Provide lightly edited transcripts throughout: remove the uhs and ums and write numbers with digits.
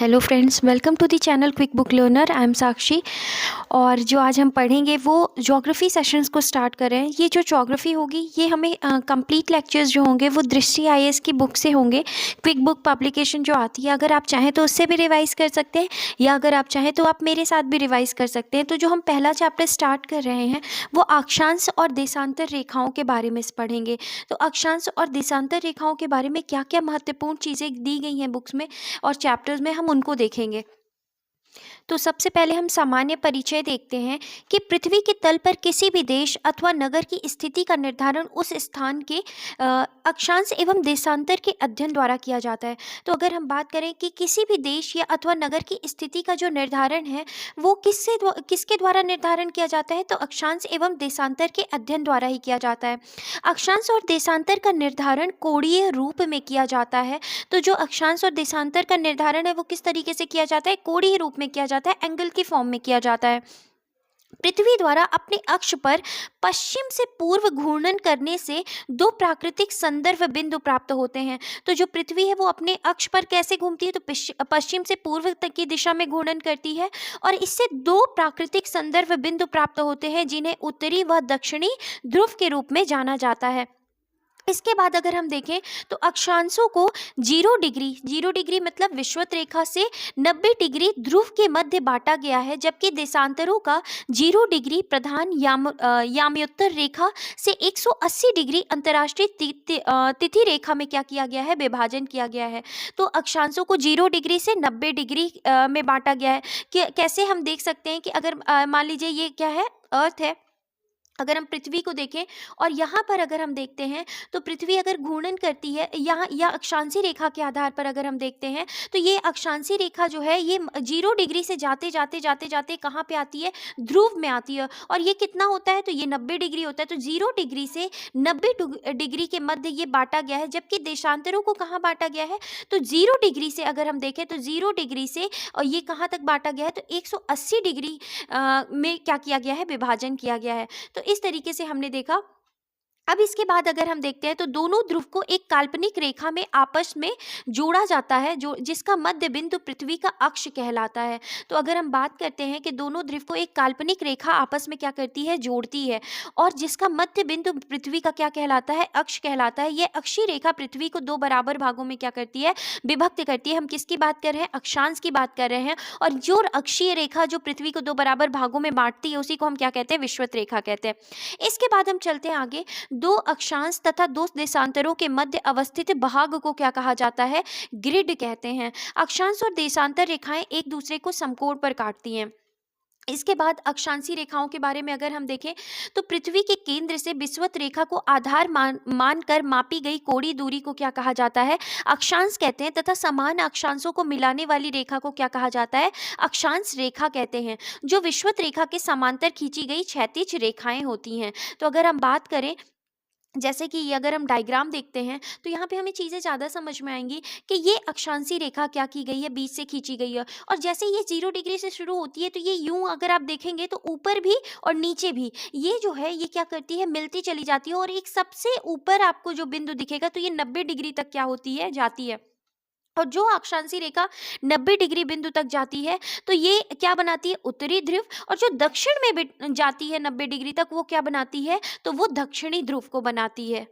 Hello friends, welcome to the channel quick book learner. I am Sakshi. और जो आज हम पढ़ेंगे वो ज्योग्राफी सेशंस को स्टार्ट कर रहे हैं। ये जो ज्योग्राफी होगी ये हमें कंप्लीट लेक्चर्स जो होंगे वो दृष्टि आईएएस की बुक से होंगे। क्विक बुक पब्लिकेशन जो आती है, अगर आप चाहें तो उससे भी रिवाइज़ कर सकते हैं, या अगर आप चाहें तो आप मेरे साथ भी रिवाइज़ कर सकते हैं। तो जो हम पहला चैप्टर स्टार्ट कर रहे हैं वो अक्षांश और देशांतर रेखाओं के बारे में पढ़ेंगे। तो अक्षांश और देशांतर रेखाओं के बारे में क्या क्या महत्वपूर्ण चीज़ें दी गई हैं बुक्स में और चैप्टर्स में, हम उनको देखेंगे। तो सबसे पहले हम सामान्य परिचय देखते हैं कि पृथ्वी के तल पर किसी भी देश अथवा नगर की स्थिति का निर्धारण उस स्थान के अक्षांश एवं देशांतर के अध्ययन द्वारा किया जाता है। तो अगर हम बात करें कि किसी भी देश या अथवा नगर की स्थिति का जो निर्धारण है वो किसके द्वारा निर्धारण किया जाता है, तो अक्षांश एवं देशांतर के अध्ययन द्वारा ही किया जाता है। अक्षांश और देशांतर का निर्धारण कोणीय रूप में किया जाता है। तो जो अक्षांश और देशांतर का निर्धारण है वो किस तरीके से किया जाता है, कोणीय रूप में किया जाता है, एंगल की फॉर्म में किया जाता है। पृथ्वी द्वारा अपने अक्ष पर पश्चिम से पूर्व घूर्णन करने से दो प्राकृतिक संदर्भ बिंदु प्राप्त होते हैं। तो जो पृथ्वी है वो अपने अक्ष पर कैसे घूमती है, तो पश्चिम से पूर्व तक की दिशा में घूर्णन करती है और इससे दो प्राकृतिक संदर्भ बिंदु प्राप्त होते हैं जिन्हें उत्तरी व दक्षिणी ध्रुव के रूप में जाना जाता है। इसके बाद अगर हम देखें तो अक्षांशों को 0 डिग्री मतलब विषुवत रेखा से 90 डिग्री ध्रुव के मध्य बांटा गया है, जबकि देशांतरों का 0 डिग्री प्रधान याम्योत्तर रेखा से 180 डिग्री अंतर्राष्ट्रीय तिथि रेखा में क्या किया गया है, विभाजन किया गया है। तो अक्षांशों को 0 डिग्री से 90 डिग्री में बांटा गया है। कैसे हम देख सकते हैं कि अगर मान लीजिए ये क्या है, अर्थ है, अगर हम पृथ्वी को देखें और यहाँ पर अगर हम देखते हैं तो पृथ्वी अगर घूर्णन करती है यहाँ या अक्षांशी रेखा के आधार पर अगर हम देखते हैं तो ये अक्षांशी रेखा जो है ये 0 डिग्री से जाते जाते जाते जाते कहाँ पे आती है, ध्रुव में आती है। और ये कितना होता है, तो ये 90 डिग्री होता है। तो 0 डिग्री से 90 डिग्री के मध्य ये बांटा गया है, जबकि देशांतरों को कहाँ बांटा गया है, तो 0 डिग्री से अगर हम देखें तो 0 डिग्री से और ये कहाँ तक बांटा गया है, तो 180 डिग्री में क्या किया गया है, विभाजन किया गया है। तो इस तरीके से हमने देखा। अब इसके बाद अगर हम देखते हैं तो दोनों ध्रुव को एक काल्पनिक रेखा में आपस में जोड़ा जाता है, जो जिसका मध्य बिंदु पृथ्वी का अक्ष कहलाता है। तो अगर हम बात करते हैं कि दोनों ध्रुव को एक काल्पनिक रेखा आपस में क्या करती है, जोड़ती है, और जिसका मध्य बिंदु पृथ्वी का क्या कहलाता है, अक्ष कहलाता है। यह अक्षीय रेखा पृथ्वी को दो बराबर भागों में क्या करती है, विभक्त करती है। हम किसकी बात कर रहे हैं, अक्षांश की बात कर रहे हैं। और जो अक्षीय रेखा जो पृथ्वी को दो बराबर भागों में बांटती है उसी को हम क्या कहते हैं, विषुवत रेखा कहते हैं। इसके बाद हम चलते हैं आगे। दो अक्षांश तथा दो देशांतरों के मध्य अवस्थित भाग को क्या कहा जाता है, ग्रिड कहते हैं। अक्षांश और देशांतर रेखाएं एक दूसरे को समकोण पर काटती हैं। इसके बाद अक्षांशी रेखाओं के बारे में अगर हम देखें तो पृथ्वी के केंद्र से विषुवत रेखा को आधार मानकर मापी गई कोणीय दूरी को क्या कहा जाता है, अक्षांश कहते हैं, तथा समान अक्षांशों को मिलाने वाली रेखा को क्या कहा जाता है, अक्षांश रेखा कहते हैं, जो विषुवत रेखा के समांतर खींची गई क्षैतिज रेखाएं होती हैं। तो अगर हम बात करें, जैसे कि ये अगर हम डायग्राम देखते हैं तो यहाँ पे हमें चीज़ें ज़्यादा समझ में आएंगी कि ये अक्षांशी रेखा क्या की गई है, बीच से खींची गई है। और जैसे ये 0 डिग्री से शुरू होती है तो ये यूं अगर आप देखेंगे तो ऊपर भी और नीचे भी ये जो है ये क्या करती है, मिलती चली जाती है। और एक सबसे ऊपर आपको जो बिंदु दिखेगा तो ये 90 डिग्री तक क्या होती है, जाती है। और जो अक्षांशी रेखा 90 डिग्री बिंदु तक जाती है तो ये क्या बनाती है, उत्तरी ध्रुव। और जो दक्षिण में जाती है 90 डिग्री तक वो क्या बनाती है, तो वो दक्षिणी ध्रुव को बनाती है।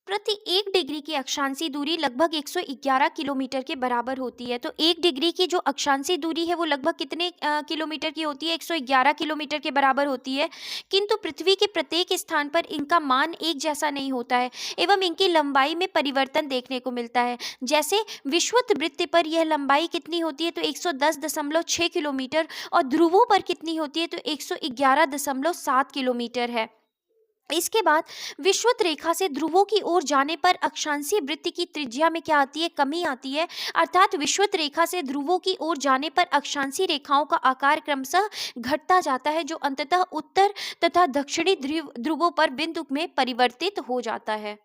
प्रति 1 डिग्री की अक्षांशी दूरी लगभग 111 किलोमीटर के बराबर होती है। तो 1 डिग्री की जो अक्षांशी दूरी है वो लगभग कितने किलोमीटर की होती है, 111 किलोमीटर के बराबर होती है। किंतु पृथ्वी के प्रत्येक स्थान पर इनका मान एक जैसा नहीं होता है एवं इनकी लंबाई में परिवर्तन देखने को मिलता है। जैसे विषुवत वृत्त पर यह लंबाई कितनी होती है, तो 110.6 किलोमीटर, और ध्रुवों पर कितनी होती है, तो 111.7 किलोमीटर है। इसके बाद विषुवत रेखा से ध्रुवों की ओर जाने पर अक्षांशीय वृत्त की त्रिज्या में क्या आती है, कमी आती है। अर्थात विषुवत रेखा से ध्रुवों की ओर जाने पर अक्षांशीय रेखाओं का आकार क्रमशः घटता जाता है, जो अंततः उत्तर तथा दक्षिणी ध्रुवों पर बिंदु में परिवर्तित हो जाता है।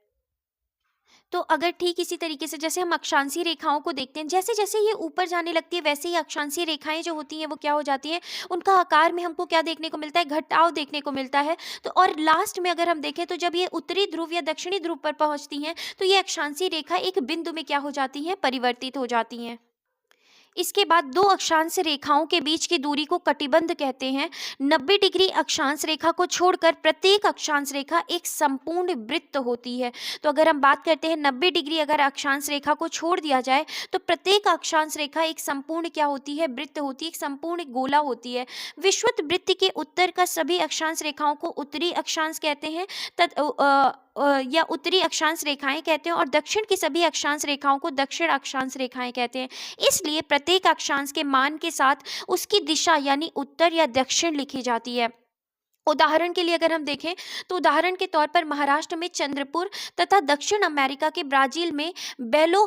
तो अगर ठीक इसी तरीके से जैसे हम अक्षांशीय रेखाओं को देखते हैं, जैसे जैसे ये ऊपर जाने लगती है वैसे ही अक्षांशीय रेखाएं जो होती हैं वो क्या हो जाती हैं, उनका आकार में हमको क्या देखने को मिलता है, घटाव देखने को मिलता है। तो और लास्ट में अगर हम देखें तो जब ये उत्तरी ध्रुव या दक्षिणी ध्रुव पर पहुंचती हैं तो ये अक्षांशीय रेखा एक बिंदु में क्या हो जाती हैं, परिवर्तित हो जाती हैं। इसके बाद दो अक्षांश रेखाओं के बीच की दूरी को कटिबंध कहते हैं। 90 डिग्री अक्षांश रेखा को छोड़कर प्रत्येक अक्षांश रेखा एक संपूर्ण वृत्त होती है। तो अगर हम बात करते हैं 90 डिग्री अगर अक्षांश रेखा को छोड़ दिया जाए तो प्रत्येक अक्षांश रेखा एक संपूर्ण क्या होती है, वृत्त होती है, एक संपूर्ण गोला होती है। विषुवत वृत्त के उत्तर का सभी अक्षांश रेखाओं को उत्तरी अक्षांश कहते हैं या उत्तरी अक्षांश रेखाएं कहते हैं, और दक्षिण की सभी अक्षांश रेखाओं को दक्षिण अक्षांश रेखाएं कहते हैं। इसलिए प्रत्येक अक्षांश के मान के साथ उसकी दिशा यानी उत्तर या दक्षिण लिखी जाती है। उदाहरण के लिए अगर हम देखें तो उदाहरण के तौर पर महाराष्ट्र में चंद्रपुर तथा दक्षिण अमेरिका के ब्राजील में बेलो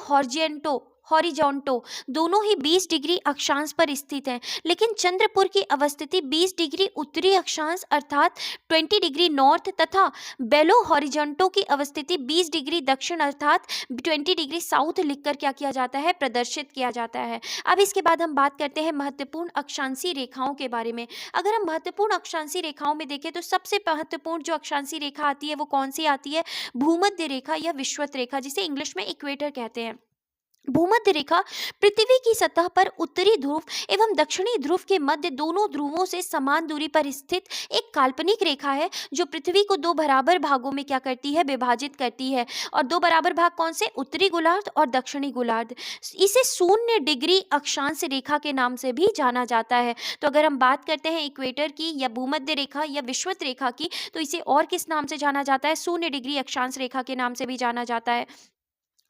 हॉरिजॉन्टो दोनों ही 20 डिग्री अक्षांश पर स्थित हैं, लेकिन चंद्रपुर की अवस्थिति 20 डिग्री उत्तरी अक्षांश अर्थात 20 डिग्री नॉर्थ तथा बेलो हॉरिजॉन्टो की अवस्थिति 20 डिग्री दक्षिण अर्थात 20 डिग्री साउथ लिखकर क्या किया जाता है, प्रदर्शित किया जाता है। अब इसके बाद हम बात करते हैं महत्वपूर्ण अक्षांशी रेखाओं के बारे में। अगर हम महत्वपूर्ण अक्षांशी रेखाओं में देखें तो सबसे महत्वपूर्ण जो अक्षांशी रेखा आती है वो कौन सी आती है, भूमध्य रेखा या विषुवत रेखा, जिसे इंग्लिश में इक्वेटर कहते हैं। भूमध्य रेखा पृथ्वी की सतह पर उत्तरी ध्रुव एवं दक्षिणी ध्रुव के मध्य दोनों ध्रुवों से समान दूरी पर स्थित एक काल्पनिक रेखा है जो पृथ्वी को दो बराबर भागों में क्या करती है, विभाजित करती है। और दो बराबर भाग कौन से, उत्तरी गोलार्ध और दक्षिणी गोलार्ध। इसे 0 डिग्री अक्षांश रेखा के नाम से भी जाना जाता है। तो अगर हम बात करते हैं इक्वेटर की या भूमध्य रेखा या विषुवत रेखा की, तो इसे और किस नाम से जाना जाता है, 0 डिग्री अक्षांश रेखा के नाम से भी जाना जाता है।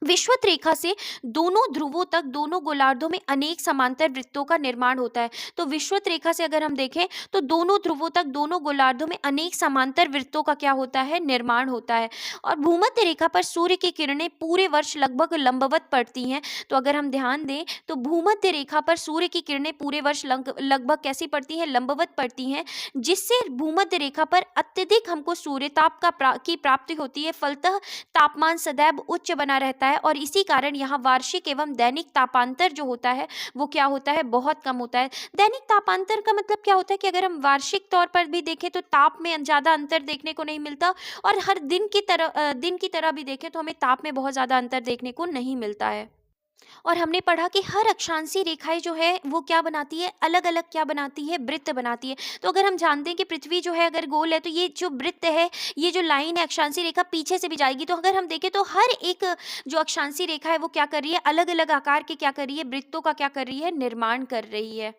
विषुवत रेखा से दोनों ध्रुवों तक दोनों गोलार्धों में अनेक समांतर वृत्तों का निर्माण होता है। तो विषुवत रेखा से अगर हम देखें तो दोनों ध्रुवों तक दोनों गोलार्धों में अनेक समांतर वृत्तों का क्या होता है, निर्माण होता है। और भूमध्य रेखा पर सूर्य की किरणें पूरे वर्ष लगभग लंबवत पड़ती हैं। तो अगर हम ध्यान दें तो भूमध्य रेखा पर सूर्य की किरणें पूरे वर्ष लगभग कैसी पड़ती हैं, लंबवत पड़ती हैं, जिससे भूमध्य रेखा पर अत्यधिक हमको सूर्यताप की प्राप्ति होती है। फलतः तापमान सदैव उच्च बना रहता है और इसी कारण यहाँ वार्षिक एवं दैनिक तापांतर जो होता है वो क्या होता है, बहुत कम होता है। दैनिक तापांतर का मतलब क्या होता है कि अगर हम वार्षिक तौर पर भी देखें तो ताप में ज़्यादा अंतर देखने को नहीं मिलता, और हर दिन की तरह भी देखें तो हमें ताप में बहुत ज़्यादा अंतर देखने को नहीं मिलता है। और हमने पढ़ा कि हर अक्षांशी रेखाएं जो है वो क्या बनाती है, अलग अलग क्या बनाती है, वृत्त बनाती है। तो अगर हम जानते हैं कि पृथ्वी जो है अगर गोल है तो ये जो वृत्त है, ये जो लाइन है अक्षांशी रेखा पीछे से भी जाएगी। तो अगर हम देखें तो हर एक जो अक्षांशी रेखा है वो क्या कर रही है, अलग अलग आकार के क्या कर रही है, वृत्तों का क्या कर रही है, निर्माण कर रही है।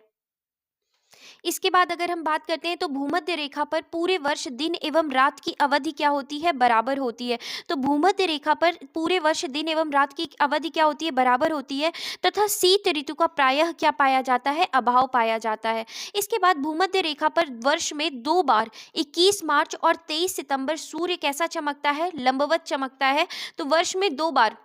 इसके बाद अगर हम बात करते हैं तो भूमध्य रेखा पर पूरे वर्ष दिन एवं रात की अवधि क्या होती है, बराबर होती है। तो भूमध्य रेखा पर पूरे वर्ष दिन एवं रात की अवधि क्या होती है, बराबर होती है, तथा शीत ऋतु का प्रायः क्या पाया जाता है, अभाव पाया जाता है। इसके बाद भूमध्य रेखा पर वर्ष में 2 बार 21 मार्च और 23 सितंबर सूर्य कैसा चमकता है, लंबवत चमकता है। तो वर्ष में 2 बार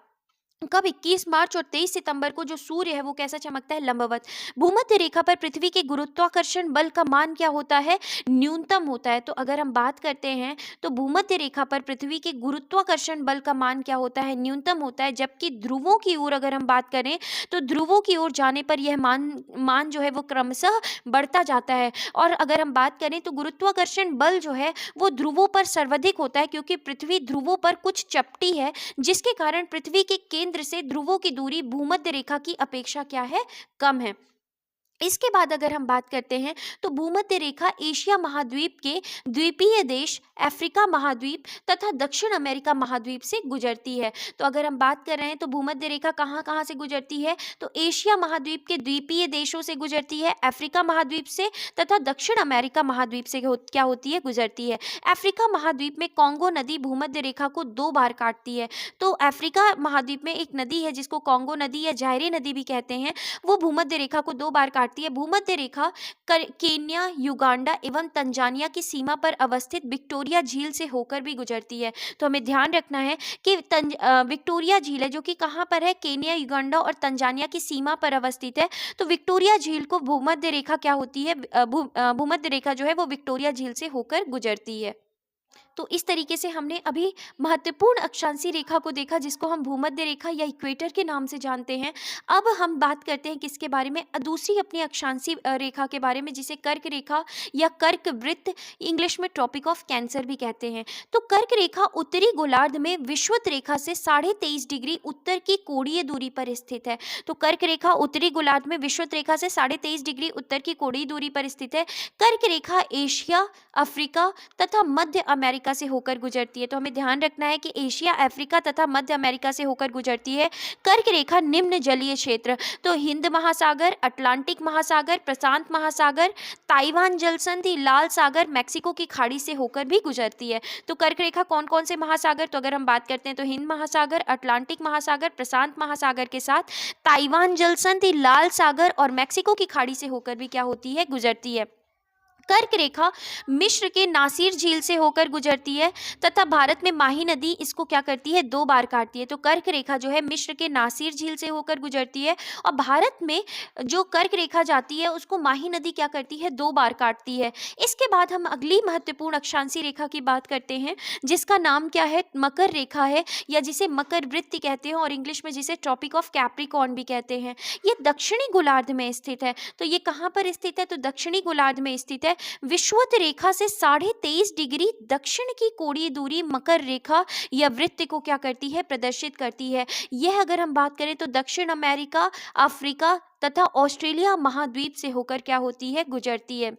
कब, 21 मार्च और 23 सितंबर को जो सूर्य है वो कैसा चमकता है, लंबवत। भूमध्य रेखा पर पृथ्वी के गुरुत्वाकर्षण बल का मान क्या होता है, न्यूनतम होता है। तो अगर हम बात करते हैं तो भूमध्य रेखा पर पृथ्वी के गुरुत्वाकर्षण बल का मान क्या होता है, न्यूनतम होता है। जबकि ध्रुवों की ओर अगर हम बात करें तो ध्रुवों की ओर जाने पर यह मान जो है वो क्रमशः बढ़ता जाता है। और अगर हम बात करें तो गुरुत्वाकर्षण बल जो है वो ध्रुवों पर सर्वाधिक होता है, क्योंकि पृथ्वी ध्रुवों पर कुछ चपटी है, जिसके कारण पृथ्वी के केंद्र से ध्रुवों की दूरी भूमध्य रेखा की अपेक्षा क्या है, कम है। इसके बाद अगर हम बात करते हैं तो भूमध्य रेखा एशिया महाद्वीप के द्वीपीय देश अफ्रीका महाद्वीप तथा दक्षिण अमेरिका महाद्वीप से गुजरती है। तो अगर हम बात कर रहे हैं तो भूमध्य रेखा कहाँ कहाँ से गुजरती है, तो एशिया महाद्वीप के द्वीपीय देशों से गुजरती है, अफ्रीका महाद्वीप से तथा दक्षिण अमेरिका महाद्वीप से क्या होती है, गुजरती है। अफ्रीका महाद्वीप में कॉन्गो नदी भूमध्य रेखा को 2 बार काटती है। तो अफ्रीका महाद्वीप में एक नदी है जिसको कॉन्गो नदी या जायरे नदी भी कहते हैं, वो भूमध्य रेखा को 2 बार काटती है। भूमध्य रेखा केन्या, युगांडा एवं तंजानिया की सीमा पर अवस्थित विक्टोरिया झील से होकर भी गुजरती है। तो हमें ध्यान रखना है कि विक्टोरिया झील है जो कि कहाँ पर है, केन्या, युगांडा और तंजानिया की सीमा पर अवस्थित है। तो विक्टोरिया झील को भूमध्य रेखा क्या होती है, भूमध्य रेखा जो है वो विक्टोरिया झील से होकर गुजरती है। तो इस तरीके से हमने अभी महत्वपूर्ण अक्षांशीय रेखा को देखा, जिसको हम भूमध्य रेखा या इक्वेटर के नाम से जानते हैं। अब हम बात करते हैं किसके बारे में, दूसरी अपनी अक्षांशीय रेखा के बारे में, जिसे कर्क रेखा या कर्क वृत्त, इंग्लिश में ट्रॉपिक ऑफ कैंसर भी कहते हैं। तो कर्क रेखा उत्तरी गोलार्ध में विषुवत रेखा से 23.5 डिग्री उत्तर की कोणीय दूरी पर स्थित है। तो कर्क रेखा उत्तरी गोलार्ध में विषुवत रेखा से 23.5 डिग्री उत्तर की कोणीय दूरी पर स्थित है। कर्क रेखा एशिया, अफ्रीका तथा मध्य अमेरिका से होकर गुजरती है। तो हमें ध्यान रखना है कि एशिया, अफ्रीका तथा मध्य अमेरिका से होकर गुजरती है। कर्क रेखा निम्न जलीय क्षेत्र, तो हिंद महासागर, अटलांटिक महासागर, प्रशांत महासागर, ताइवान जलसंधि, लाल सागर, मैक्सिको की खाड़ी से होकर भी गुजरती है। तो कर्क रेखा कौन कौन से महासागर, तो अगर हम बात करते हैं तो हिंद महासागर, अटलांटिक महासागर, प्रशांत महासागर के साथ ताइवान जलसंधि, लाल सागर और मैक्सिको की खाड़ी से होकर भी क्या होती है, गुजरती है। कर्क रेखा मिस्र के नासिर झील से होकर गुजरती है तथा भारत में माही नदी इसको क्या करती है, 2 बार काटती है। तो कर्क रेखा जो है मिस्र के नासिर झील से होकर गुजरती है और भारत में जो कर्क रेखा जाती है उसको माही नदी क्या करती है, 2 बार काटती है। इसके बाद हम अगली महत्वपूर्ण अक्षांशीय रेखा की बात करते हैं, जिसका नाम क्या है, मकर रेखा है, या जिसे मकर वृत्त कहते हैं और इंग्लिश में जिसे ट्रॉपिक ऑफ कैप्रिकॉर्न भी कहते हैं। ये दक्षिणी गोलार्ध में स्थित है। तो ये कहाँ पर स्थित है, तो दक्षिणी गोलार्ध में स्थित है। विषुवत रेखा से 23.5 डिग्री दक्षिण की कोणीय दूरी मकर रेखा या वृत्त को क्या करती है, प्रदर्शित करती है। यह अगर हम बात करें तो दक्षिण अमेरिका, अफ्रीका तथा ऑस्ट्रेलिया महाद्वीप से होकर क्या होती है, गुजरती है।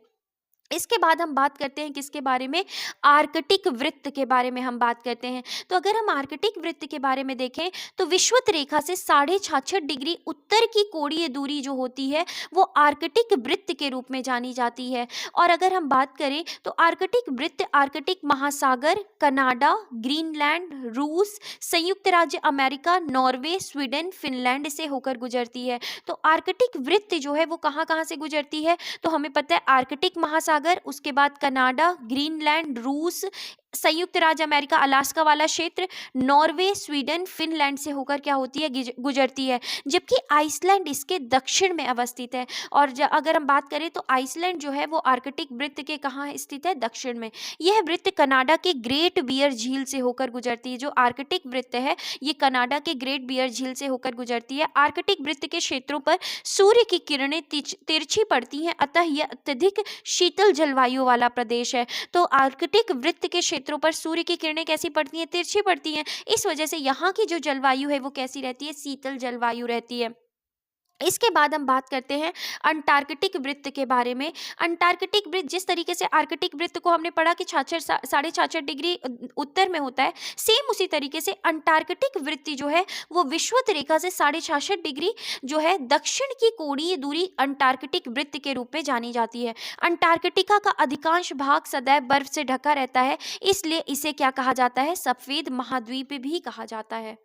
इसके बाद हम बात करते हैं किसके बारे में, आर्कटिक वृत्त के बारे में हम बात करते हैं। तो अगर हम आर्कटिक वृत्त के बारे में देखें तो विषुवत रेखा से 66.5 डिग्री उत्तर की कोणीय दूरी जो होती है वो आर्कटिक वृत्त के रूप में जानी जाती है। और अगर हम बात करें तो आर्कटिक वृत्त आर्कटिक महासागर, कनाडा, ग्रीनलैंड, रूस, संयुक्त राज्य अमेरिका, नॉर्वे, स्वीडन, फिनलैंड से होकर गुजरती है। तो आर्कटिक वृत्त जो है वो कहाँ कहाँ से गुजरती है, तो हमें पता है आर्कटिक महासागर, उसके बाद कनाडा, ग्रीनलैंड, रूस, संयुक्त राज्य अमेरिका, अलास्का वाला क्षेत्र, नॉर्वे, स्वीडन, फिनलैंड से होकर क्या होती है, गुजरती है। जबकि आइसलैंड इसके दक्षिण में अवस्थित है। और अगर हम बात करें तो आइसलैंड जो है वो आर्कटिक वृत्त के कहाँ स्थित है, दक्षिण में। यह वृत्त कनाडा के ग्रेट बियर झील से होकर गुजरती है। जो आर्कटिक वृत्त है ये कनाडा के ग्रेट बियर झील से होकर गुजरती है। आर्कटिक वृत्त के क्षेत्रों पर सूर्य की किरणें तिरछी पड़ती हैं, अतः यह अत्यधिक शीतल जलवायु वाला प्रदेश है। तो आर्कटिक वृत्त के क्षेत्रों पर सूर्य की किरणें कैसी पड़ती हैं, तिरछी पड़ती हैं। इस वजह से यहाँ की जो जलवायु है वो कैसी रहती है, शीतल जलवायु रहती है। इसके बाद हम बात करते हैं अंटार्कटिक वृत्त के बारे में। अंटार्कटिक वृत्त, जिस तरीके से आर्कटिक वृत्त को हमने पढ़ा कि 66.5 डिग्री उत्तर में होता है, सेम उसी तरीके से अंटार्कटिक वृत्त जो है वो विषुवत रेखा से 66.5 डिग्री जो है दक्षिण की कोणीय दूरी अंटार्कटिक वृत्त के रूप में जानी जाती है। अंटार्कटिका का अधिकांश भाग सदैव बर्फ से ढका रहता है, इसलिए इसे क्या कहा जाता है, सफेद महाद्वीप भी कहा जाता है।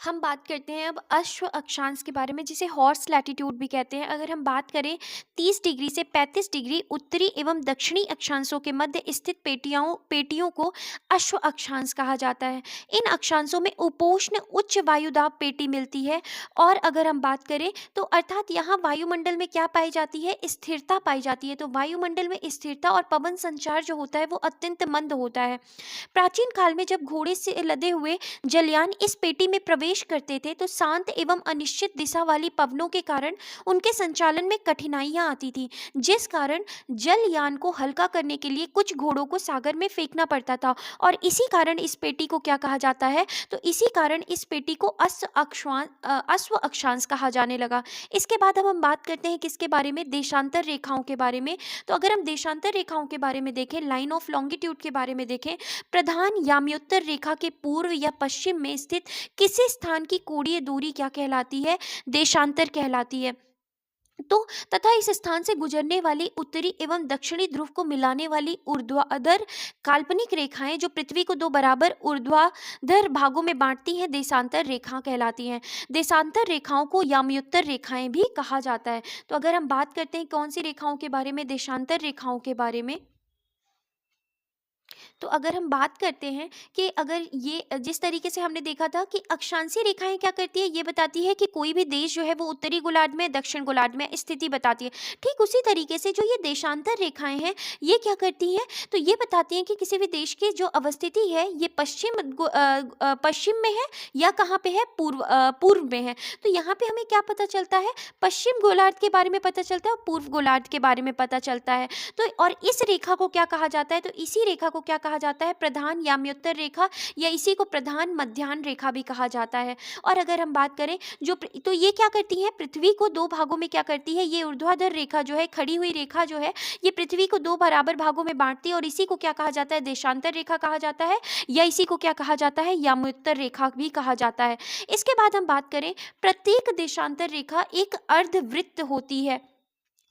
हम बात करते हैं अब अश्व अक्षांश के बारे में, जिसे हॉर्स लैटिट्यूड भी कहते हैं। अगर हम बात करें 30 डिग्री से 35 डिग्री उत्तरी एवं दक्षिणी अक्षांशों के मध्य स्थित पेटियों को अश्व अक्षांश कहा जाता है। इन अक्षांशों में उपोष्ण उच्च वायुदाब पेटी मिलती है। और अगर हम बात करें तो अर्थात यहाँ वायुमंडल में क्या पाई जाती है, स्थिरता पाई जाती है। तो वायुमंडल में स्थिरता और पवन संचार जो होता है वो अत्यंत मंद होता है। प्राचीन काल में जब घोड़े से लदे हुए जलयान इस पेटी में प्रवेश करते थे तो शांत एवं अनिश्चित दिशा वाली पवनों के कारण उनके संचालन में कठिनाइयां आती थी, जिस कारण जलयान को हल्का करने के लिए कुछ घोड़ों को सागर में फेंकना पड़ता था। और इसी कारण इस पेटी को क्या कहा जाता है, तो इसी कारण इस पेटी को अश्व अक्षांश कहा जाने लगा। इसके बाद अब हम बात करते हैं किसके बारे में, देशांतर रेखाओं के बारे में। तो अगर हम देशांतर रेखाओं के बारे में देखें, लाइन ऑफ लॉन्गिट्यूड के बारे में देखें, प्रधान याम्योत्तर रेखा के पूर्व या पश्चिम में स्थित किसी स्थान की कोणीय दूरी क्या कहलाती है, देशांतर कहलाती है। तो तथा इस स्थान से गुजरने वाली उत्तरी एवं दक्षिणी ध्रुव को मिलाने वाली ऊर्ध्वाधर काल्पनिक रेखाएं जो पृथ्वी को 2 बराबर ऊर्ध्वाधर भागों में बांटती हैं, देशांतर रेखा कहलाती हैं। देशांतर रेखाओं को याम्योत्तर रेखाएं भी कहा जाता है। तो अगर हम बात करते हैं कौन सी रेखाओं के बारे में, देशांतर रेखाओं के बारे में, तो अगर हम बात करते हैं कि अगर ये जिस तरीके से हमने देखा था कि अक्षांशीय रेखाएं क्या करती है, ये बताती है कि कोई भी देश जो है वो उत्तरी गोलार्ध में, दक्षिण गोलार्ध में स्थिति बताती है। ठीक उसी तरीके से जो ये देशांतर रेखाएं हैं ये क्या करती हैं, तो ये बताती हैं कि किसी भी देश की जो अवस्थिति है ये पश्चिम में है या कहाँ पे है, पूर्व में है। तो यहाँ पे हमें क्या पता चलता है, पश्चिम गोलार्ध के बारे में पता चलता है और पूर्व गोलार्ध के बारे में पता चलता है। तो और इस रेखा को क्या कहा जाता है, तो इसी रेखा को क्या कहा जाता है, प्रधान याम्योत्तर रेखा, या इसी को प्रधान मध्याह्न रेखा भी कहा जाता है। और अगर हम बात करें तो ये क्या करती है, पृथ्वी को दो भागों में क्या करती है, ये ऊर्ध्वाधर रेखा जो है, खड़ी हुई रेखा जो है, ये पृथ्वी को दो बराबर भागों में बांटती है और इसी को क्या कहा जाता है, देशांतर रेखा कहा जाता है, या इसी को क्या कहा जाता है, याम्योत्तर रेखा भी कहा जाता है। इसके बाद हम बात करें, प्रत्येक देशांतर रेखा एक अर्धवृत्त होती है।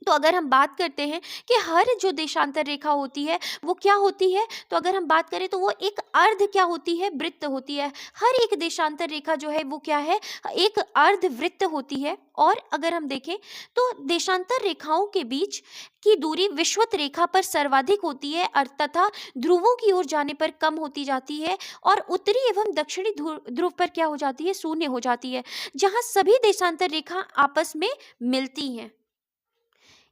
तो अगर हम बात करते हैं कि हर जो देशांतर रेखा होती है वो क्या होती है, तो अगर हम बात करें तो वो एक अर्ध क्या होती है, वृत्त होती है। हर एक देशांतर रेखा जो है वो क्या है, एक अर्धवृत्त होती है। और अगर हम देखें तो देशांतर रेखाओं के बीच की दूरी विषुवत रेखा पर सर्वाधिक होती है और तथा ध्रुवों की ओर जाने पर कम होती जाती है, और उत्तरी एवं दक्षिणी ध्रुव पर क्या हो जाती है, शून्य हो जाती है, जहां सभी देशांतर रेखा आपस में मिलती हैं।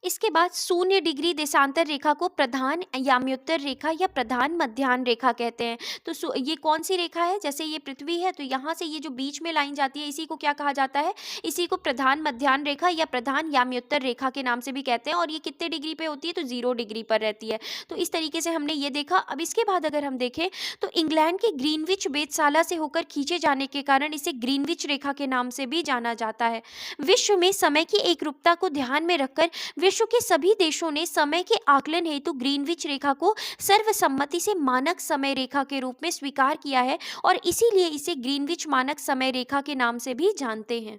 इसके बाद 0 डिग्री देशांतर रेखा को प्रधान याम्योत्तर रेखा या प्रधान मध्याह्न रेखा कहते हैं। तो ये कौन सी रेखा है, जैसे ये पृथ्वी है तो यहाँ से ये जो बीच में लाइन जाती है इसी को क्या कहा जाता है, इसी को प्रधान मध्याह्न रेखा या प्रधान याम्योत्तर रेखा के नाम से भी कहते हैं। और ये कितने डिग्री पे होती है, तो 0 डिग्री पर रहती है। तो इस तरीके से हमने ये देखा। अब इसके बाद अगर हम देखें तो इंग्लैंड के ग्रीनविच वेधशाला से होकर खींचे जाने के कारण इसे ग्रीनविच रेखा के नाम से भी जाना जाता है। विश्व में समय की एकरूपता को ध्यान में रखकर विश्व के सभी देशों ने समय के आकलन हेतु ग्रीनविच रेखा को सर्वसम्मति से मानक समय रेखा के रूप में स्वीकार किया है और इसीलिए इसे ग्रीनविच मानक समय रेखा के नाम से भी जानते हैं।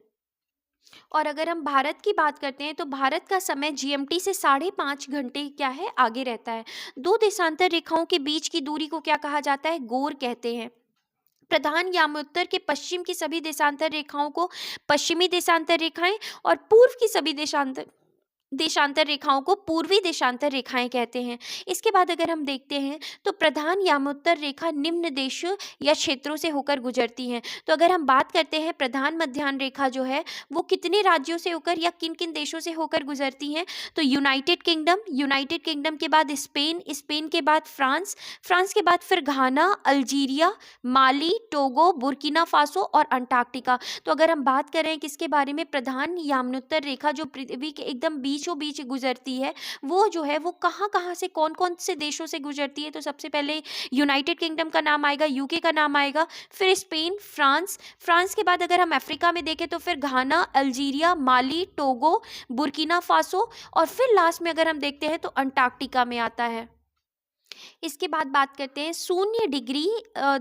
और अगर हम भारत की बात करते हैं तो भारत का समय जीएमटी से 5.5 घंटे क्या है, आगे रहता है। दो देशांतर रेखाओं के बीच की दूरी को क्या कहा जाता है, गोर कहते हैं। प्रधान याम्योत्तर के पश्चिम की सभी देशांतर रेखाओं को पश्चिमी देशांतर रेखाएं और पूर्व की सभी देशांतर रेखाओं को पूर्वी देशांतर रेखाएं कहते हैं। इसके बाद अगर हम देखते हैं तो प्रधान यामोत्तर रेखा निम्न देशों या क्षेत्रों से होकर गुजरती हैं। तो अगर हम बात करते हैं प्रधान मध्याह्न रेखा जो है वो कितने राज्यों से होकर या किन किन देशों से होकर गुजरती हैं, तो यूनाइटेड किंगडम के बाद स्पेन के बाद फ्रांस के बाद फिर घाना, अल्जीरिया, माली, टोगो, बुर्किना फासो और अंटार्कटिका। तो अगर हम बात करें किसके बारे में, प्रधान याम्योत्तर रेखा जो पृथ्वी के एकदम बीचों बीच गुजरती है वो जो है वो कहाँ से कौन कौन से देशों से गुजरती है, तो सबसे पहले यूनाइटेड किंगडम का नाम आएगा, यूके का नाम आएगा, फिर स्पेन, फ्रांस के बाद अगर हम अफ्रीका में देखें तो फिर घाना, अल्जीरिया, माली, टोगो, बुर्किना फासो और फिर लास्ट में अगर हम देखते हैं तो अंटार्कटिका में आता है। इसके बाद बात करते हैं 0 डिग्री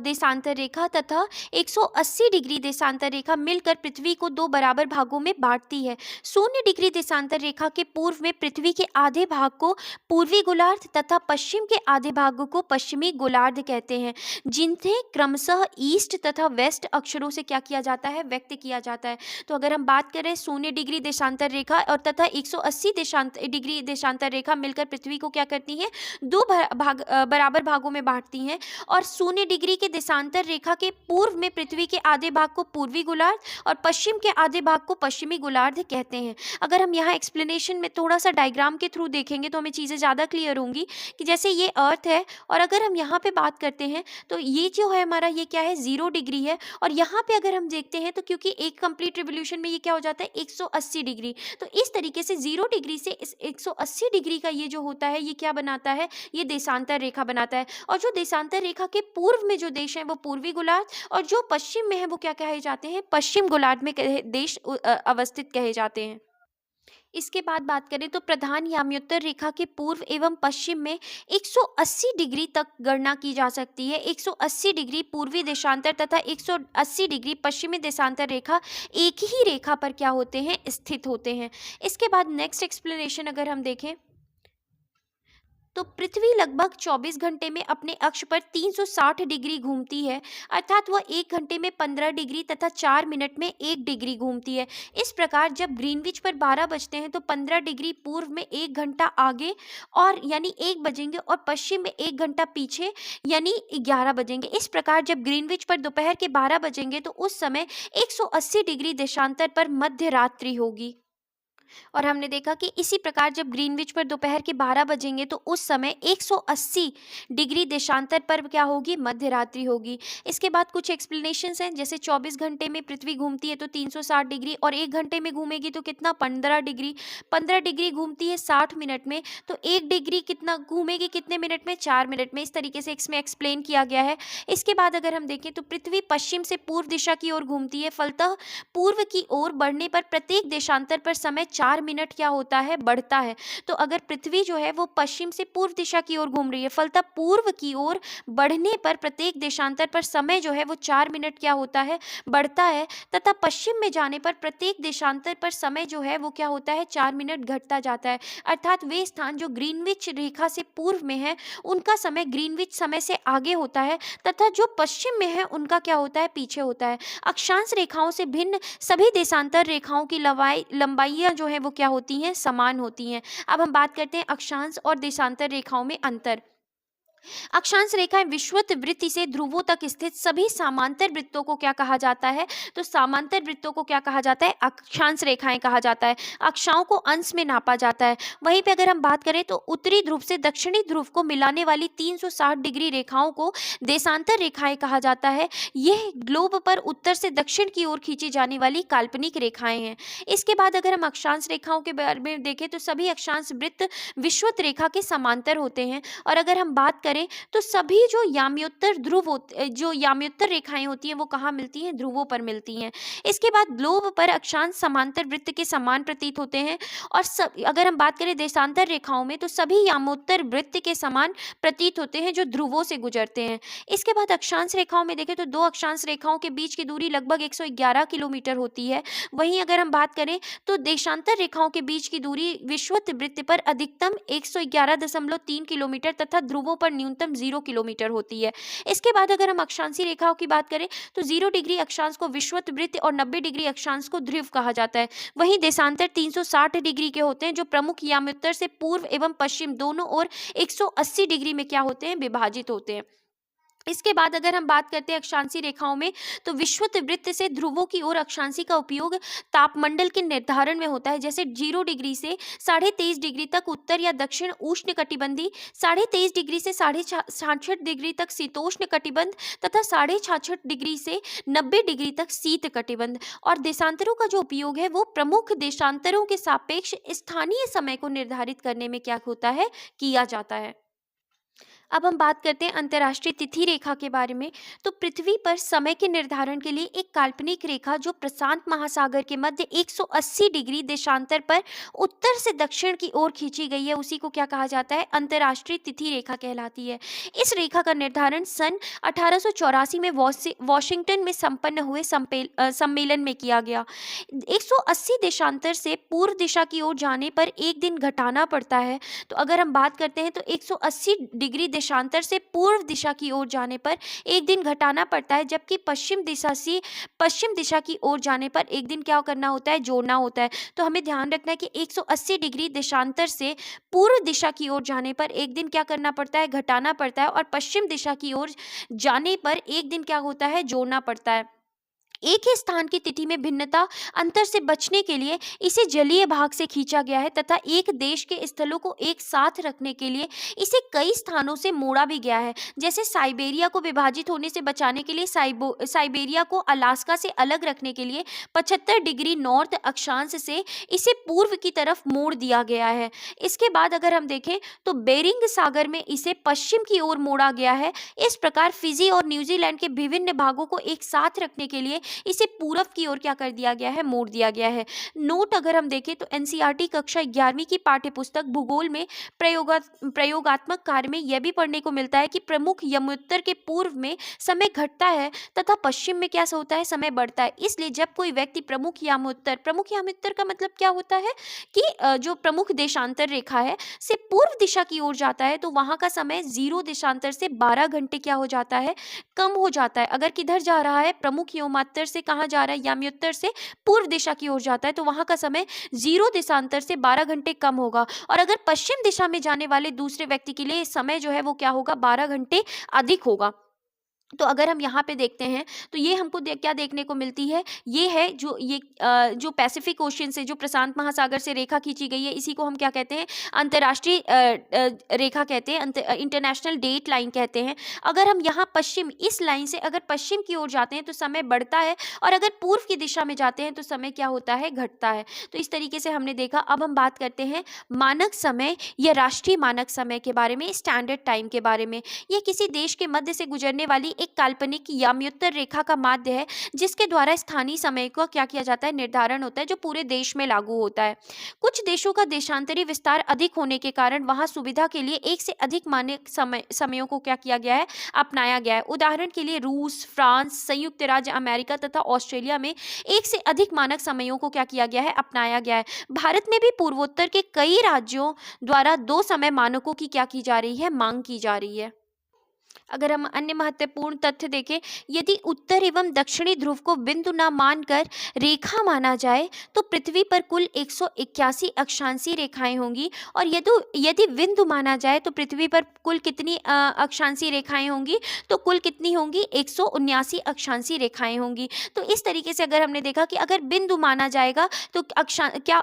देशांतर रेखा तथा 180 डिग्री देशांतर रेखा मिलकर पृथ्वी को दो बराबर भागों में बांटती है। 0 डिग्री देशांतर रेखा के पूर्व में पृथ्वी के आधे भाग को पूर्वी गोलार्ध तथा पश्चिम के आधे भाग को पश्चिमी गोलार्ध कहते हैं, जिन्हें क्रमशः ईस्ट तथा वेस्ट अक्षरों से क्या किया जाता है, व्यक्त किया जाता है। तो अगर हम बात करें 0 डिग्री देशांतर रेखा और तथा 180 डिग्री देशांतर रेखा मिलकर पृथ्वी को क्या करती है, दो बराबर भागों में बांटती हैं। और 0 डिग्री के देशांतर रेखा के पूर्व में पृथ्वी के आधे भाग को पूर्वी गोलार्ध और पश्चिम के आधे भाग को पश्चिमी गोलार्ध कहते हैं। अगर हम यहाँ एक्सप्लेनेशन में थोड़ा सा डायग्राम के थ्रू देखेंगे तो हमें चीज़ें ज़्यादा क्लियर होंगी कि जैसे ये अर्थ है और अगर हम यहाँ पे बात करते हैं तो ये जो है हमारा ये क्या है, 0 डिग्री है। और यहाँ पे अगर हम देखते हैं तो क्योंकि एक कंप्लीट रिवोल्यूशन में ये क्या हो जाता है, 180 डिग्री। तो इस तरीके से 0 डिग्री से इस 180 डिग्री का ये जो होता है ये क्या बनाता है, ये देशांतर रेखा बनाता है। और जो देशांतर रेखा के पूर्व में जो देश हैं वो पूर्वी गोलार्ध और जो पश्चिम में है वो क्या कहे जाते हैं, पश्चिम गोलार्ध में देश अवस्थित कहे जाते हैं। इसके बाद बात करें तो प्रधान याम्योत्तर रेखा के पूर्व एवं पश्चिम में 180 डिग्री तक गणना की जा सकती है। 180 डिग्री पूर्वी देशांतर तथा 180 डिग्री पश्चिमी देशांतर रेखा एक ही रेखा पर क्या होते हैं, स्थित होते हैं। इसके बाद नेक्स्ट एक्सप्लेनेशन अगर हम देखें तो पृथ्वी लगभग 24 घंटे में अपने अक्ष पर 360 डिग्री घूमती है, अर्थात वह 1 घंटे में 15 डिग्री तथा 4 मिनट में 1 डिग्री घूमती है। इस प्रकार जब ग्रीनविच पर 12 बजते हैं तो 15 डिग्री पूर्व में 1 घंटा आगे और यानी 1 बजेंगे, और पश्चिम में 1 घंटा पीछे यानी 11 बजेंगे। इस प्रकार जब ग्रीनविच पर दोपहर के 12 बजेंगे तो उस समय 180 डिग्री देशांतर पर मध्य रात्रि होगी। और हमने देखा कि इसी प्रकार जब ग्रीनविच पर दोपहर के 12 बजेंगे तो उस समय 180 डिग्री देशांतर पर क्या होगी, मध्य रात्रि होगी। इसके बाद कुछ एक्सप्लेनेशंस हैं, जैसे 24 घंटे में पृथ्वी घूमती है तो 360 डिग्री, और 1 घंटे में घूमेगी तो कितना, 15 डिग्री। 15 डिग्री घूमती है 60 मिनट में, तो 1 डिग्री कितना घूमेगी, कितने मिनट में, 4 मिनट में। इस तरीके से इसमें एक्सप्लेन किया गया है। इसके बाद अगर हम देखें तो पृथ्वी पश्चिम से पूर्व दिशा की ओर घूमती है, फलतः पूर्व की ओर बढ़ने पर प्रत्येक देशांतर पर समय 4 मिनट क्या होता है, बढ़ता है। तो अगर पृथ्वी जो है वो पश्चिम से पूर्व दिशा की ओर घूम रही है, फलतः पूर्व की ओर बढ़ने पर प्रत्येक देशांतर पर समय जो है वो 4 मिनट क्या होता है, बढ़ता है, तथा पश्चिम में जाने पर प्रत्येक देशांतर पर समय जो है वो क्या होता है, 4 मिनट घटता जाता है। अर्थात वे स्थान जो ग्रीनविच रेखा से पूर्व में है उनका समय ग्रीनविच समय से आगे होता है, तथा जो पश्चिम में है उनका क्या होता है, पीछे होता है। अक्षांश रेखाओं से भिन्न सभी देशांतर रेखाओं की लंबाइयां जो है वो क्या होती हैं, समान होती हैं। अब हम बात करते हैं अक्षांश और देशांतर रेखाओं में अंतर। अक्षांश रेखाएं विषुवत वृत्ति से ध्रुवों तक स्थित सभी समांतर वृत्तों को क्या कहा जाता है, तो समांतर वृत्तों को क्या कहा जाता है, अक्षांश रेखाएं कहा जाता है। अक्षाओं को अंश में नापा जाता है। वहीं पे अगर हम बात करें तो उत्तरी ध्रुव से दक्षिणी ध्रुव को मिलाने वाली 360 डिग्री रेखाओं को देशांतर रेखाएं कहा जाता है। यह ग्लोब पर उत्तर से दक्षिण की ओर खींची जाने वाली काल्पनिक रेखाएं हैं। इसके बाद अगर हम अक्षांश रेखाओं के बारे में देखें तो सभी अक्षांश वृत्त विषुवत रेखा के समांतर होते हैं। और अगर हम बात करें तो सभी जो याम्योत्तर रेखाएं होती हैं वो कहाँ मिलती हैं, ध्रुवों पर मिलती हैं। इसके बाद ग्लोब पर अक्षांश समांतर वृत्त के समान प्रतीत होते हैं। और अगर हम बात करें देशांतर रेखाओं में तो सभी यामोत्तर वृत्त के समान प्रतीत होते हैं जो ध्रुवों से गुजरते हैं। इसके बाद अक्षांश रेखाओं में देखें तो दो अक्षांश रेखाओं के बीच की दूरी लगभग 111 किलोमीटर होती है। वहीं अगर हम बात करें तो देशांतर रेखाओं के बीच की दूरी विषुवत वृत्त पर अधिकतम 111.3 किलोमीटर तथा ध्रुवों पर न्यूनतम 0 किलोमीटर होती है। इसके बाद अगर हम अक्षांशी रेखाओं की बात करें तो 0 डिग्री अक्षांश को विषुवत वृत्त और 90 डिग्री अक्षांश को ध्रुव कहा जाता है। वहीं देशांतर 360 डिग्री के होते हैं जो प्रमुख याम्योत्तर से पूर्व एवं पश्चिम दोनों ओर 180 डिग्री में क्या होते हैं, विभाजित होते हैं। इसके बाद अगर हम बात करते हैं अक्षांशी रेखाओं में तो विषुवत वृत्त से ध्रुवों की ओर अक्षांशी का उपयोग तापमंडल के निर्धारण में होता है। जैसे 0 डिग्री से 23.5 डिग्री तक उत्तर या दक्षिण उष्ण कटिबंधी, 23.5 डिग्री से 66 डिग्री तक शीतोष्ण कटिबंध तथा 66 डिग्री से 90 डिग्री तक शीत कटिबंध। और देशांतरों का जो उपयोग है वो प्रमुख देशांतरों के सापेक्ष स्थानीय समय को निर्धारित करने में क्या होता है, किया जाता है। अब हम बात करते हैं अंतर्राष्ट्रीय तिथि रेखा के बारे में। तो पृथ्वी पर समय के निर्धारण के लिए एक काल्पनिक रेखा जो प्रशांत महासागर के मध्य 180 डिग्री देशांतर पर उत्तर से दक्षिण की ओर खींची गई है, उसी को क्या कहा जाता है, अंतर्राष्ट्रीय तिथि रेखा कहलाती है। इस रेखा का निर्धारण सन 1884 में वॉशिंगटन में संपन्न हुए सम्मेलन में किया गया। 180 देशांतर से पूर्व दिशा की ओर जाने पर एक दिन घटाना पड़ता है। तो अगर हम बात करते हैं तो 180 डिग्री देशांतर से पूर्व दिशा की ओर जाने पर एक दिन घटाना पड़ता है, जबकि पश्चिम दिशा की ओर जाने पर एक दिन क्या करना होता है, जोड़ना होता है। तो हमें ध्यान रखना है कि 180 डिग्री देशांतर से पूर्व दिशा की ओर जाने पर एक दिन क्या करना पड़ता है, घटाना पड़ता है, और पश्चिम दिशा की ओर जाने पर एक दिन क्या होता है, जोड़ना पड़ता है। एक ही स्थान की तिथि में भिन्नता अंतर से बचने के लिए इसे जलीय भाग से खींचा गया है तथा एक देश के स्थलों को एक साथ रखने के लिए इसे कई स्थानों से मोड़ा भी गया है। जैसे साइबेरिया को विभाजित होने से बचाने के लिए साइबेरिया को अलास्का से अलग रखने के लिए 75 डिग्री नॉर्थ अक्षांश से इसे पूर्व की तरफ मोड़ दिया गया है। इसके बाद अगर हम देखें तो बेरिंग सागर में इसे पश्चिम की ओर मोड़ा गया है। इस प्रकार फिजी और न्यूजीलैंड के विभिन्न भागों को एक साथ रखने के लिए इसे पूर्व की ओर क्या कर दिया गया है, मोड़ दिया गया है। नोट अगर हम देखें तो एनसीईआरटी कक्षा 11वीं की पाठ्यपुस्तक भूगोल में प्रयोगात्मक कार्य में यह भी पढ़ने को मिलता है कि प्रमुख यमोत्तर के पूर्व में समय घटता है तथा पश्चिम में क्या होता है, समय बढ़ता है। इसलिए जब कोई व्यक्ति प्रमुख यामोत्तर का मतलब क्या होता है कि जो प्रमुख देशांतर रेखा है से पूर्व दिशा की ओर जाता है तो वहां का समय 0 देशांतर से 12 घंटे क्या हो जाता है, कम हो जाता है। अगर किधर जा रहा है, प्रमुख योमात्तर से कहाँ जा रहा है, याम्योत्तर से पूर्व दिशा की ओर जाता है तो वहां का समय 0 देशांतर से 12 घंटे कम होगा। और अगर पश्चिम दिशा में जाने वाले दूसरे व्यक्ति के लिए समय जो है वो क्या होगा, 12 घंटे अधिक होगा। तो अगर हम यहाँ पे देखते हैं तो ये हमको क्या देखने को मिलती है, ये है जो पैसिफिक ओशन से, जो प्रशांत महासागर से रेखा खींची गई है, इसी को हम क्या कहते हैं, अंतर्राष्ट्रीय रेखा कहते हैं, इंटरनेशनल डेट लाइन कहते हैं। अगर हम यहाँ पश्चिम, इस लाइन से अगर पश्चिम की ओर जाते हैं तो समय बढ़ता है और अगर पूर्व की दिशा में जाते हैं तो समय क्या होता है, घटता है। तो इस तरीके से हमने देखा। अब हम बात करते हैं मानक समय या राष्ट्रीय मानक समय के बारे में, स्टैंडर्ड टाइम के बारे में। यह किसी देश के मध्य से गुजरने वाली एक काल्पनिक याम्योत्तर रेखा का माध्य है जिसके द्वारा स्थानीय समय को क्या किया जाता है, निर्धारण होता है, जो पूरे देश में लागू होता है। कुछ देशों का देशांतरी विस्तार अधिक होने के कारण वहां सुविधा के लिए एक से अधिक मानक समयों को क्या किया गया है, अपनाया गया है। उदाहरण के लिए रूस, फ्रांस, संयुक्त राज्य अमेरिका तथा ऑस्ट्रेलिया में एक से अधिक मानक समयों को क्या किया गया है, अपनाया गया है। भारत में भी पूर्वोत्तर के कई राज्यों द्वारा 2 समय मानकों की क्या की जा रही है, मांग की जा रही है। अगर हम अन्य महत्वपूर्ण तथ्य देखें, यदि उत्तर एवं दक्षिणी ध्रुव को बिंदु न मानकर रेखा माना जाए तो पृथ्वी पर कुल 181 अक्षांशीय रेखाएं होंगी और यदि बिंदु माना जाए तो पृथ्वी पर कुल कितनी अक्षांशीय रेखाएं होंगी, तो कुल कितनी होंगी, 179 अक्षांशीय रेखाएं होंगी। तो इस तरीके से अगर हमने देखा कि अगर बिंदु माना जाएगा तो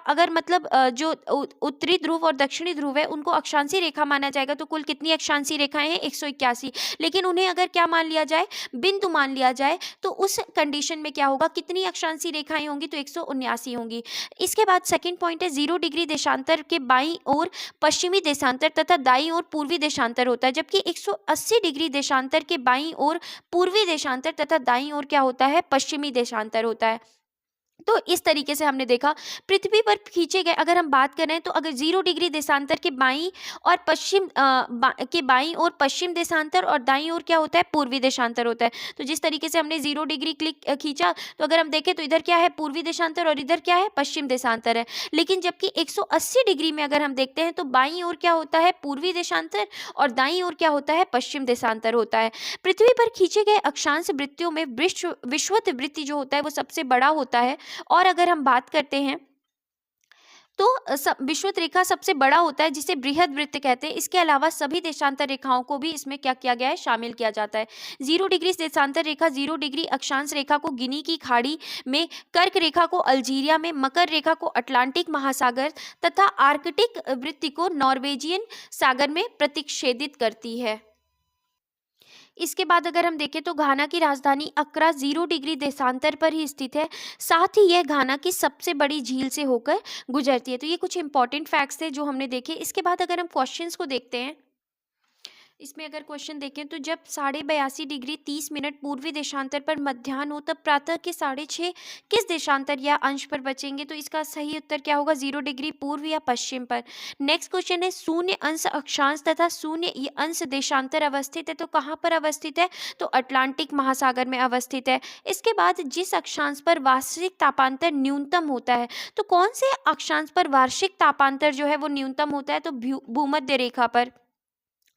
अगर मतलब जो उत्तरी ध्रुव और दक्षिणी ध्रुव है उनको अक्षांशीय रेखा माना जाएगा तो कुल कितनी अक्षांशीय रेखाएं हैं, 181। लेकिन उन्हें अगर क्या मान लिया जाए, बिंदु मान लिया जाए, तो उस कंडीशन में क्या होगा, कितनी अक्षांशीय रेखाएं होंगी, तो 179 होंगी। इसके बाद सेकंड पॉइंट है 0 डिग्री देशांतर के बाईं ओर पश्चिमी देशांतर तथा दाईं ओर पूर्वी देशांतर होता है, जबकि 180 डिग्री देशांतर के बाईं ओर पूर्वी देशांतर तथा दाईं ओर क्या होता है, पश्चिमी देशांतर होता है। तो इस तरीके से हमने देखा पृथ्वी पर खींचे गए, अगर हम बात करें तो अगर 0 डिग्री देशांतर के बाईं और पश्चिम के बाईं और पश्चिम देशांतर और दाईं ओर क्या होता है, पूर्वी देशांतर होता है। तो जिस तरीके से हमने 0 डिग्री खींचा तो अगर हम देखें तो इधर क्या है, पूर्वी देशांतर और इधर क्या है, पश्चिम देशांतर है। लेकिन जबकि 180 डिग्री में अगर हम देखते हैं तो बाईं ओर क्या होता है, पूर्वी देशांतर और दाईं ओर क्या होता है, पश्चिम देशांतर होता है। पृथ्वी पर खींचे गए अक्षांश वृत्तियों में विषुवत वृत्ति जो होता है वो सबसे बड़ा होता है। और अगर हम बात करते हैं तो विषुवत रेखा सबसे बड़ा होता है जिसे बृहद वृत्त कहते हैं। इसके अलावा सभी देशांतर रेखाओं को भी इसमें क्या किया गया है, शामिल किया जाता है। 0 डिग्री देशांतर रेखा 0 डिग्री अक्षांश रेखा को गिनी की खाड़ी में, कर्क रेखा को अल्जीरिया में, मकर रेखा को अटलांटिक महासागर तथा आर्कटिक वृत्ति को नॉर्वेजियन सागर में प्रतिच्छेदित करती है। इसके बाद अगर हम देखें तो घाना की राजधानी अक्रा 0 डिग्री देशांतर पर ही स्थित है। साथ ही यह घाना की सबसे बड़ी झील से होकर गुजरती है। तो ये कुछ इंपॉर्टेंट फैक्ट्स थे जो हमने देखे। इसके बाद अगर हम क्वेश्चंस को देखते हैं, इसमें अगर क्वेश्चन देखें तो जब 82.5 डिग्री 30 मिनट पूर्वी देशांतर पर मध्याह्न हो तब प्रातः के 6:30 किस देशांतर या अंश पर बचेंगे, तो इसका सही उत्तर क्या होगा, 0 डिग्री पूर्व या पश्चिम पर। नेक्स्ट क्वेश्चन है 0 अंश अक्षांश तथा 0 अंश देशांतर अवस्थित है तो कहाँ पर अवस्थित है, तो अटलांटिक महासागर में अवस्थित है। इसके बाद जिस अक्षांश पर वार्षिक तापांतर न्यूनतम होता है, तो कौन से अक्षांश पर वार्षिक तापांतर जो है वो न्यूनतम होता है, तो भूमध्य रेखा पर।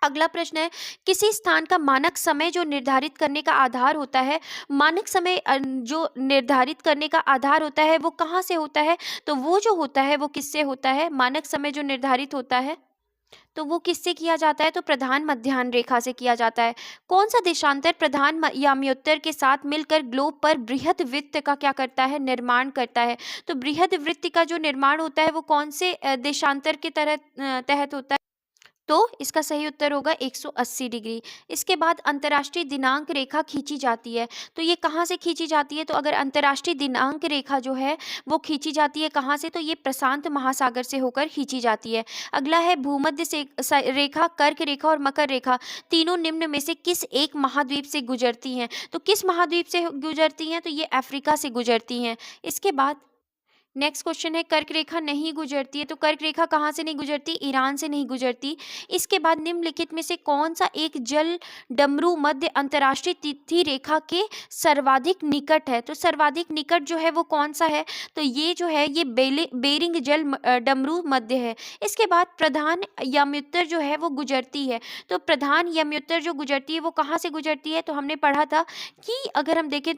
अगला प्रश्न है किसी स्थान का मानक समय जो निर्धारित करने का आधार होता है, मानक समय जो निर्धारित करने का आधार होता है वो कहाँ से होता है, तो वो जो होता है वो किससे होता है, मानक समय जो निर्धारित होता है तो वो किससे किया जाता है, तो प्रधान मध्याह्न रेखा से किया जाता है। कौन सा देशांतर प्रधान याम्योत्तर के साथ मिलकर ग्लोब पर बृहद वृत्त का क्या करता है, निर्माण करता है, तो बृहद वृत्त का जो निर्माण होता है वो कौन से देशांतर के तहत होता है, तो इसका सही उत्तर होगा 180 डिग्री। इसके बाद अंतर्राष्ट्रीय दिनांक रेखा खींची जाती है, तो ये कहाँ से खींची जाती है? तो अगर अंतर्राष्ट्रीय दिनांक रेखा जो है वो खींची जाती है कहाँ से? तो ये प्रशांत महासागर से होकर खींची जाती है। अगला है भूमध्य से रेखा, कर्क रेखा और मकर रेखा तीनों निम्न में से किस एक महाद्वीप से गुजरती हैं? तो किस महाद्वीप से गुजरती हैं? तो ये अफ्रीका से गुजरती हैं। इसके बाद नेक्स्ट क्वेश्चन है, कर्क रेखा नहीं गुजरती है, तो कर्क रेखा कहाँ से नहीं गुजरती? ईरान से नहीं गुजरती। इसके बाद निम्नलिखित में से कौन सा एक जल डमरू मध्य अंतर्राष्ट्रीय तिथि रेखा के सर्वाधिक निकट है? तो सर्वाधिक निकट जो है वो कौन सा है? तो ये जो है ये बेरिंग जल डमरू मध्य है। इसके बाद प्रधान यमोत्तर जो है वो गुजरती है, तो प्रधान यमोत्तर जो गुजरती है वो कहाँ से गुजरती है? तो हमने पढ़ा था कि अगर हम देखें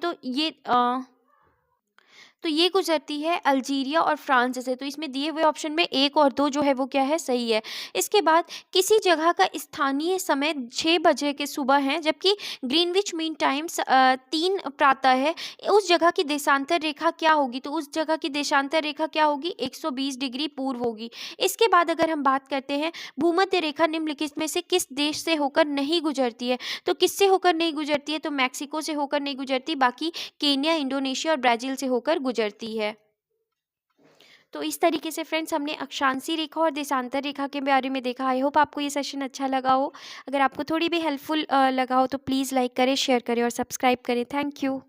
तो ये गुजरती है अल्जीरिया और फ्रांस से। तो इसमें दिए हुए ऑप्शन में 1 और 2 जो है वो क्या है? सही है। इसके बाद किसी जगह का स्थानीय समय 6 बजे के सुबह है, जबकि ग्रीनविच मीन टाइम्स 3 प्रातः है। उस जगह की देशांतर रेखा क्या होगी? तो उस जगह की देशांतर रेखा क्या होगी? 120 डिग्री पूर्व होगी। इसके बाद अगर हम बात करते हैं भूमध्य रेखा निम्नलिखित में से किस देश से होकर नहीं गुजरती है? तो किससे होकर नहीं गुजरती है? तो मैक्सिको से होकर नहीं गुजरती, बाकी केन्या, इंडोनेशिया और ब्राज़ील से होकर गुजरती है। तो इस तरीके से फ्रेंड्स हमने अक्षांशीय रेखा और देशांतर रेखा के बारे में देखा। आई होप आपको ये सेशन अच्छा लगा हो। अगर आपको थोड़ी भी हेल्पफुल लगा हो तो प्लीज़ लाइक करें, शेयर करें और सब्सक्राइब करें। Thank you.